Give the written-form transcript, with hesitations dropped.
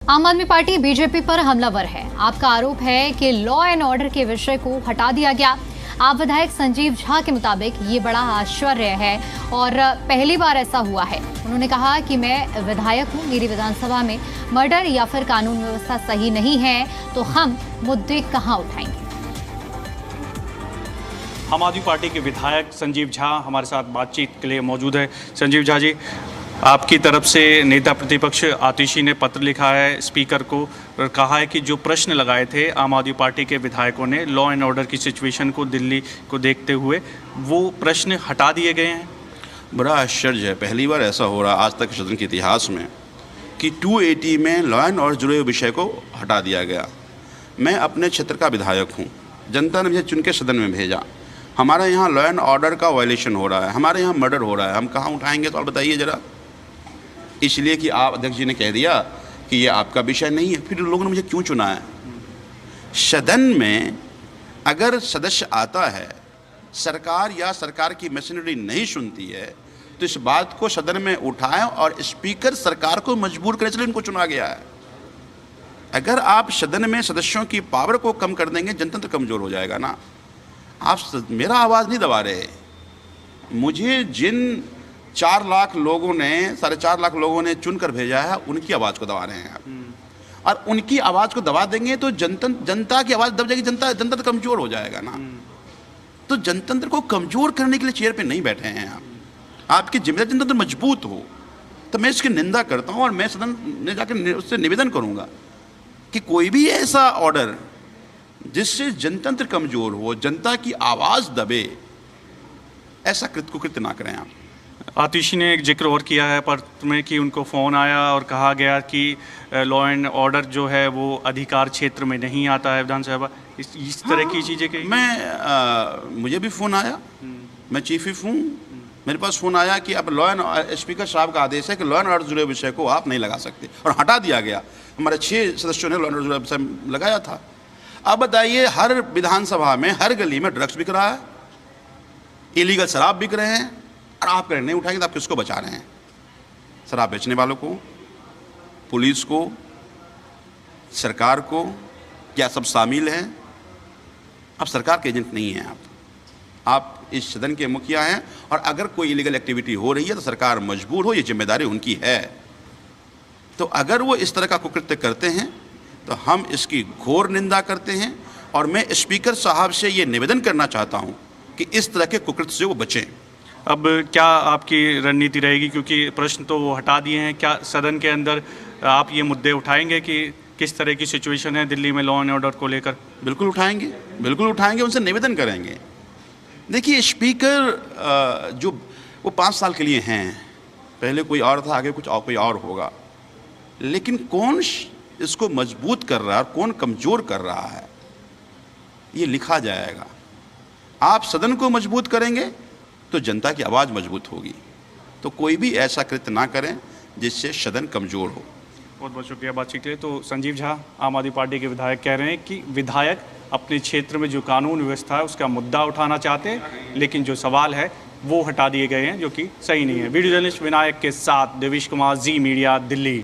आम आदमी party BJP पर हमलावर है। आपका आरोप है कि लॉ एंड ऑर्डर के विषय को हटा दिया गया। आप विधायक संजीव झा के मुताबिक ये बड़ा आश्चर्य है और पहली बार ऐसा हुआ है। उन्होंने कहा कि मैं विधायक हूं, मेरी विधानसभा में मर्डर या फिर कानून व्यवस्था सही नहीं है तो हम मुद्दे कहां उठाएंगे। आम आदमी पार्टी के विधायक संजीव झा हमारे साथ बातचीत के लिए मौजूद है। संजीव झा जी, आपकी तरफ से नेता प्रतिपक्ष आतिशी ने पत्र लिखा है स्पीकर को और कहा है कि जो प्रश्न लगाए थे आम आदमी पार्टी के विधायकों ने लॉ एंड ऑर्डर की सिचुएशन को दिल्ली को देखते हुए, वो प्रश्न हटा दिए गए हैं। बड़ा आश्चर्य है, पहली बार ऐसा हो रहा आज तक सदन के इतिहास में कि 280 में लॉ एंड ऑर्डर जुड़े हुए विषय को हटा दिया गया। मैं अपने क्षेत्र का विधायक हूँ, जनता ने मुझे चुन के सदन में भेजा। हमारे यहाँ लॉ एंड ऑर्डर का वायलेशन हो रहा है, हमारे यहाँ मर्डर हो रहा है, हम कहाँ उठाएंगे? तो आप बताइए ज़रा। इसलिए कि आप अध्यक्ष जी ने कह दिया कि ये आपका विषय नहीं है, फिर लोगों ने मुझे क्यों चुना है? सदन में अगर सदस्य आता है, सरकार या सरकार की मशीनरी नहीं सुनती है तो इस बात को सदन में उठाएं और स्पीकर सरकार को मजबूर करे, चले इनको चुना गया है। अगर आप सदन में सदस्यों की पावर को कम कर देंगे, जनतंत्र कमज़ोर हो जाएगा ना। आप मेरा आवाज़ नहीं दबा रहे। मुझे जिन 4 लाख लोगों ने 4.5 लाख लोगों ने चुनकर भेजा है, उनकी आवाज़ को दबा रहे हैं आप। और उनकी आवाज़ को दबा देंगे तो जनता की आवाज़ दब जाएगी, जनतंत्र कमज़ोर हो जाएगा ना। तो जनतंत्र को कमज़ोर करने के लिए चेयर पे नहीं बैठे हैं आप। आपकी जिम्मेदारी जनतंत्र मजबूत हो। तो मैं इसकी निंदा करता हूँ और मैं सदन में जाकर उससे निवेदन करूँगा कि कोई भी ऐसा ऑर्डर जिससे जनतंत्र कमज़ोर हो, जनता की आवाज़ दबे, ऐसा कृत्य ना करें आप। आतिशी ने एक जिक्र और किया है पत्र में कि उनको फ़ोन आया और कहा गया कि लॉ एंड ऑर्डर जो है वो अधिकार क्षेत्र में नहीं आता है विधानसभा, इस तरह की चीज़ें कही। मुझे भी फ़ोन आया, मैं चीफ विप हूँ, मेरे पास फ़ोन आया कि अब लॉ एंड स्पीकर साहब का आदेश है कि लॉ एंड ऑर्डर जुड़े विषय को आप नहीं लगा सकते, और हटा दिया गया। हमारे 6 सदस्यों ने लॉ एंड ऑर्डर जुड़े विषय लगाया था। अब बताइए, हर विधानसभा में हर गली में ड्रग्स बिक रहा है, इलीगल शराब बिक रहे हैं, और आप करें नहीं उठाएंगे तो आप किसको बचा रहे हैं? शराब बेचने वालों को, पुलिस को, सरकार को? क्या सब शामिल हैं? आप सरकार के एजेंट नहीं हैं। आप इस सदन के मुखिया हैं, और अगर कोई इलीगल एक्टिविटी हो रही है तो सरकार मजबूर हो, ये जिम्मेदारी उनकी है। तो अगर वो इस तरह का कुकृत्य करते हैं तो हम इसकी घोर निंदा करते हैं, और मैं स्पीकर साहब से ये निवेदन करना चाहता हूँ कि इस तरह के कुकृत्य से वो बचें। अब क्या आपकी रणनीति रहेगी, क्योंकि प्रश्न तो वो हटा दिए हैं? क्या सदन के अंदर आप ये मुद्दे उठाएंगे कि किस तरह की सिचुएशन है दिल्ली में लॉ एंड ऑर्डर को लेकर? बिल्कुल उठाएंगे, बिल्कुल उठाएंगे, उनसे निवेदन करेंगे। देखिए, स्पीकर जो वो 5 साल के लिए हैं, पहले कोई और था, आगे कोई और होगा, लेकिन कौन इसको मजबूत कर रहा है और कौन कमज़ोर कर रहा है, ये लिखा जाएगा। आप सदन को मजबूत करेंगे तो जनता की आवाज़ मजबूत होगी। तो कोई भी ऐसा कृत्य ना करें जिससे सदन कमज़ोर हो। बहुत बहुत शुक्रिया बातचीत के लिए। तो संजीव झा, आम आदमी पार्टी के विधायक, कह रहे हैं कि विधायक अपने क्षेत्र में जो कानून व्यवस्था है उसका मुद्दा उठाना चाहते हैं, लेकिन जो सवाल है वो हटा दिए गए हैं, जो कि सही नहीं है। वीडियो जर्नलिस्ट विनायक के साथ देवेश कुमार, जी मीडिया, दिल्ली।